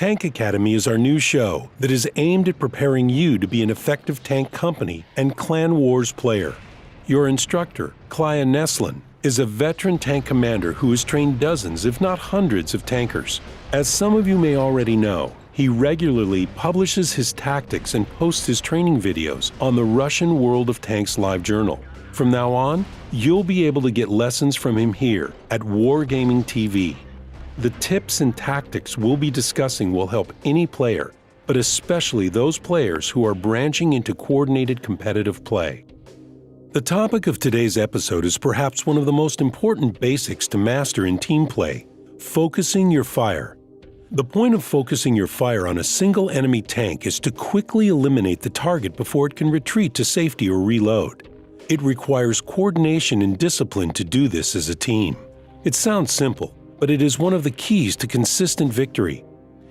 Tank Academy is our new show that is aimed at preparing you to be an effective tank company and Clan Wars player. Your instructor, Klaya Neslin, is a veteran tank commander who has trained dozens, if not hundreds, of tankers. As some of you may already know, he regularly publishes his tactics and posts his training videos on the Russian World of Tanks live journal. From now on, you'll be able to get lessons from him here at Wargaming TV. The tips and tactics we'll be discussing will help any player, but especially those players who are branching into coordinated competitive play. The topic of today's episode is perhaps one of the most important basics to master in team play: focusing your fire. The point of focusing your fire on a single enemy tank is to quickly eliminate the target before it can retreat to safety or reload. It requires coordination and discipline to do this as a team. It sounds simple, but it is one of the keys to consistent victory.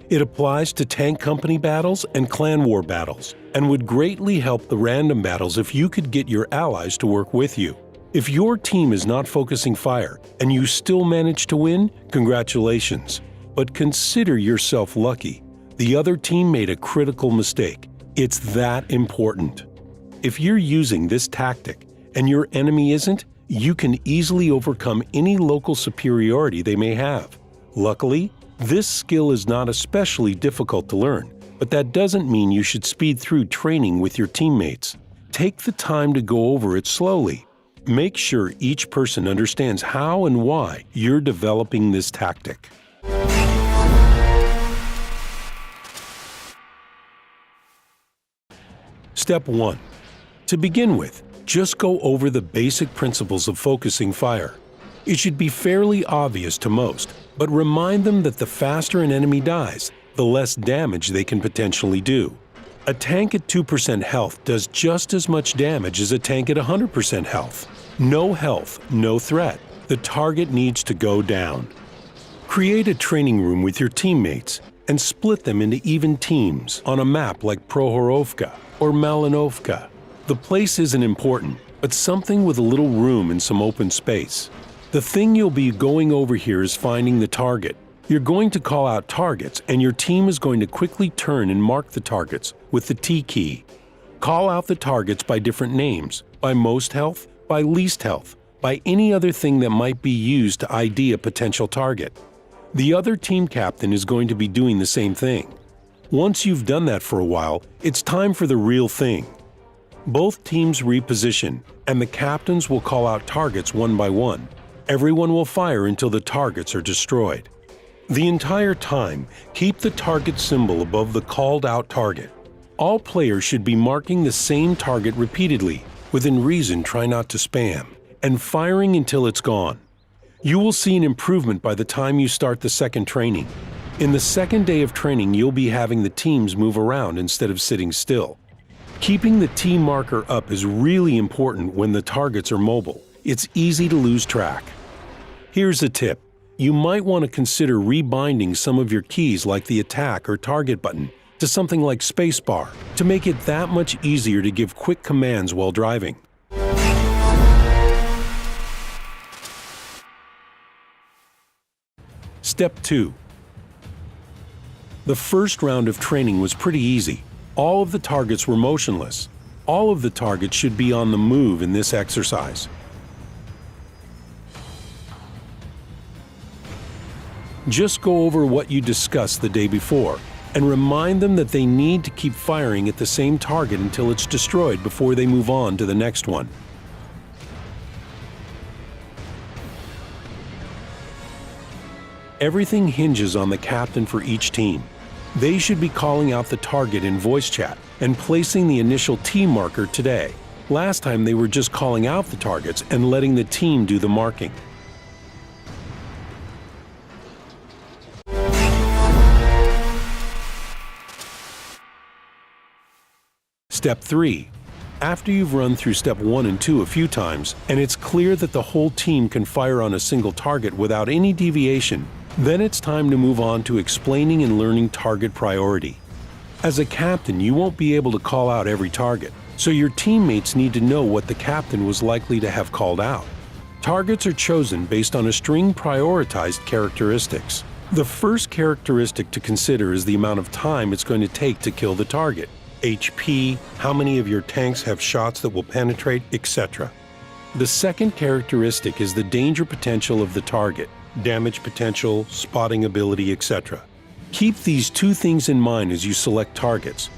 It applies to tank company battles and clan war battles, and would greatly help the random battles if you could get your allies to work with you. If your team is not focusing fire and you still manage to win, congratulations. But consider yourself lucky. The other team made a critical mistake. It's that important. If you're using this tactic and your enemy isn't, you can easily overcome any local superiority they may have. Luckily, this skill is not especially difficult to learn, but that doesn't mean you should speed through training with your teammates. Take the time to go over it slowly. Make sure each person understands how and why you're developing this tactic. Step 1. To begin with, just go over the basic principles of focusing fire. It should be fairly obvious to most, but remind them that the faster an enemy dies, the less damage they can potentially do. A tank at 2% health does just as much damage as a tank at 100% health. No health, no threat. The target needs to go down. Create a training room with your teammates and split them into even teams on a map like Prohorovka or Malinovka. The place isn't important, but something with a little room and some open space. The thing you'll be going over here is finding the target. You're going to call out targets, and your team is going to quickly turn and mark the targets with the T key. Call out the targets by different names, by most health, by least health, by any other thing that might be used to ID a potential target. The other team captain is going to be doing the same thing. Once you've done that for a while, it's time for the real thing. Both teams reposition, and the captains will call out targets one by one. Everyone will fire until the targets are destroyed. The entire time, keep the target symbol above the called out target. All players should be marking the same target repeatedly. Within reason, try not to spam, and firing until it's gone. You will see an improvement by the time you start the second training. In the second day of training, you'll be having the teams move around instead of sitting still. Keeping the T marker up is really important when the targets are mobile. It's easy to lose track. Here's a tip. You might want to consider rebinding some of your keys like the attack or target button to something like spacebar to make it that much easier to give quick commands while driving. Step 2. The first round of training was pretty easy. All of the targets were motionless. All of the targets should be on the move in this exercise. Just go over what you discussed the day before and remind them that they need to keep firing at the same target until it's destroyed before they move on to the next one. Everything hinges on the captain for each team. They should be calling out the target in voice chat and placing the initial T marker today. Last time they were just calling out the targets and letting the team do the marking. Step 3. After you've run through step 1 and 2 a few times, and it's clear that the whole team can fire on a single target without any deviation, then it's time to move on to explaining and learning target priority. As a captain, you won't be able to call out every target, so your teammates need to know what the captain was likely to have called out. Targets are chosen based on a string prioritized characteristics. The first characteristic to consider is the amount of time it's going to take to kill the target. HP, how many of your tanks have shots that will penetrate, etc. The second characteristic is the danger potential of the target, damage potential, spotting ability, etc. Keep these two things in mind as you select targets.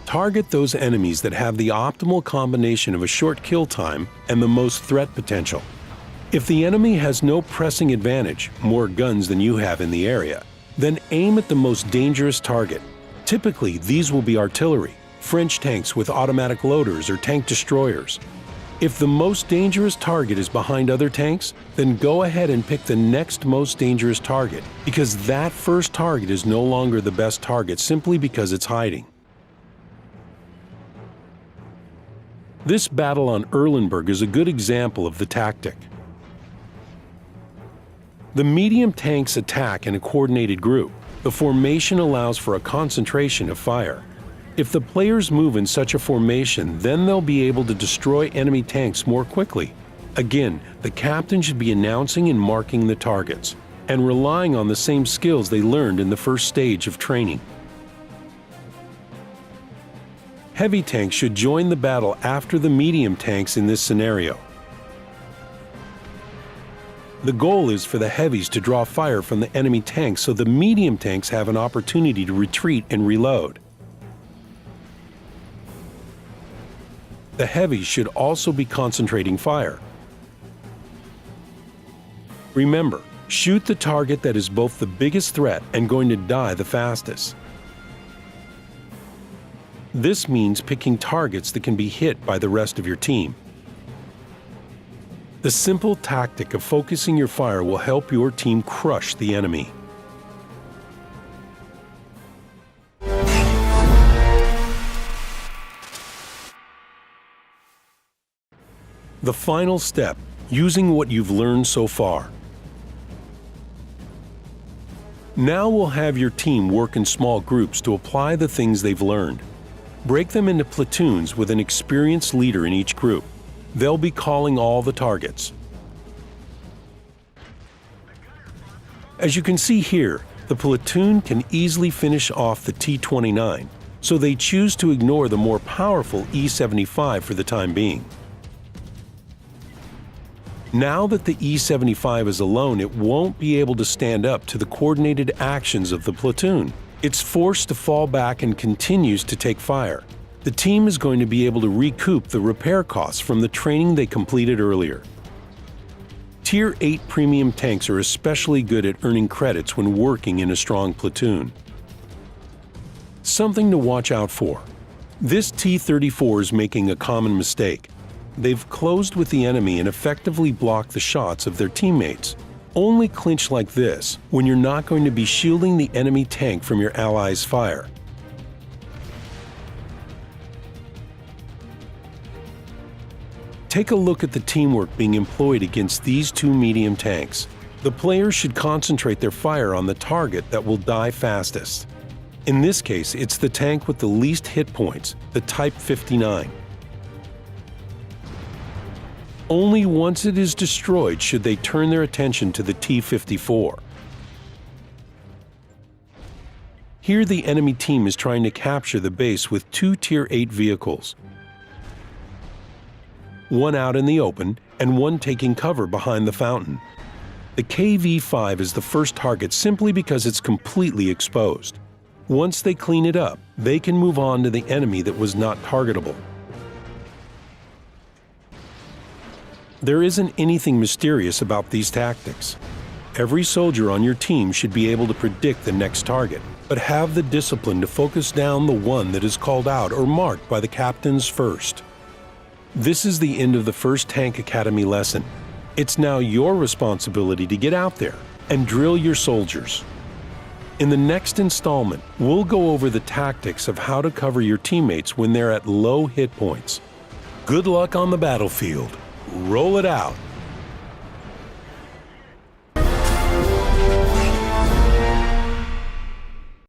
Target those enemies that have the optimal combination of a short kill time and the most threat potential. If the enemy has no pressing advantage, more guns than you have in the area, then aim at the most dangerous target. Typically, these will be artillery, French tanks with automatic loaders or tank destroyers. If the most dangerous target is behind other tanks, then go ahead and pick the next most dangerous target, because that first target is no longer the best target simply because it's hiding. This battle on Erlenberg is a good example of the tactic. The medium tanks attack in a coordinated group. The formation allows for a concentration of fire. If the players move in such a formation, then they'll be able to destroy enemy tanks more quickly. Again, the captain should be announcing and marking the targets, and relying on the same skills they learned in the first stage of training. Heavy tanks should join the battle after the medium tanks in this scenario. The goal is for the heavies to draw fire from the enemy tanks so the medium tanks have an opportunity to retreat and reload. The heavies should also be concentrating fire. Remember, shoot the target that is both the biggest threat and going to die the fastest. This means picking targets that can be hit by the rest of your team. The simple tactic of focusing your fire will help your team crush the enemy. The final step, using what you've learned so far. Now we'll have your team work in small groups to apply the things they've learned. Break them into platoons with an experienced leader in each group. They'll be calling all the targets. As you can see here, the platoon can easily finish off the T-29, so they choose to ignore the more powerful E-75 for the time being. Now that the E-75 is alone, it won't be able to stand up to the coordinated actions of the platoon. It's forced to fall back and continues to take fire. The team is going to be able to recoup the repair costs from the training they completed earlier. Tier 8 premium tanks are especially good at earning credits when working in a strong platoon. Something to watch out for. This T-34 is making a common mistake. They've closed with the enemy and effectively blocked the shots of their teammates. Only clinch like this when you're not going to be shielding the enemy tank from your allies' fire. Take a look at the teamwork being employed against these two medium tanks. The players should concentrate their fire on the target that will die fastest. In this case, it's the tank with the least hit points, the Type 59. Only once it is destroyed should they turn their attention to the T-54. Here the enemy team is trying to capture the base with two Tier 8 vehicles. One out in the open and one taking cover behind the fountain. The KV-5 is the first target simply because it's completely exposed. Once they clean it up, they can move on to the enemy that was not targetable. There isn't anything mysterious about these tactics. Every soldier on your team should be able to predict the next target, but have the discipline to focus down the one that is called out or marked by the captains first. This is the end of the first Tank Academy lesson. It's now your responsibility to get out there and drill your soldiers. In the next installment, we'll go over the tactics of how to cover your teammates when they're at low hit points. Good luck on the battlefield. Roll it out.